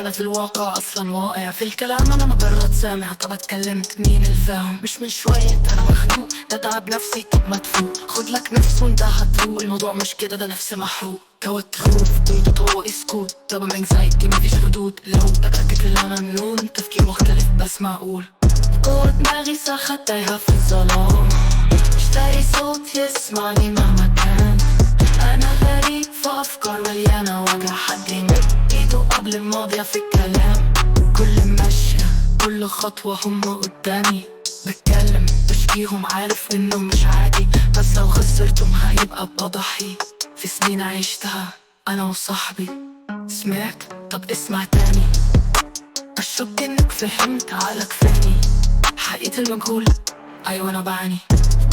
انا في الواقع اصلا واقع في الكلام، انا مجرد سامع. طب اتكلمت مين الفاهم؟ مش من شوية انا مخنوق، ده تعب نفسي. طب ما تفوق خد لك نفس وانت هتروق. الموضوع مش كده، ده نفس محروق كوتروف بيت طوق اسكوت. طب من انكزايتي مفيش ردود، لو بتأكد اللي انا مجنون. تفكير مختلف بس معقول، جوه دماغي صرخة تايهة في الظلام. مش لاقي صوت يسمعني مهما كان. انا غريب في افكار مليانة وجع، حد يمد ايده قبل الماضية في الكلام. كل ماشية كل خطوة هم قدامي، بتكلم بشكيهم عارف انه مش عادي. بس لو خسرتهم هيبقى بضحي في سنين عشتها انا وصاحبي. سمعت؟ طب اسمع تاني، اشك انك فهمت عقلك فهمي. حقيقة المجهول ايوه انا بعاني،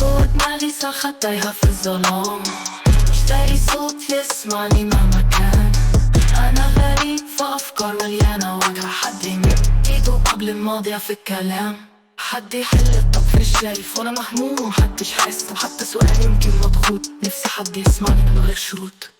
جوه دماغي صرخة تايهة في الظلام. مش لاقي صوت يسمعني مهما كان. انا غريب في افكار مليانة وجع، حد يمد ايده قبل الماضية في الكلام. حد يحل الطب مش شايف وانا مهموم ومحدش حاسس. حتى سؤالي يمكن مضغوط، نفسي حد يسمعني من غير شروط.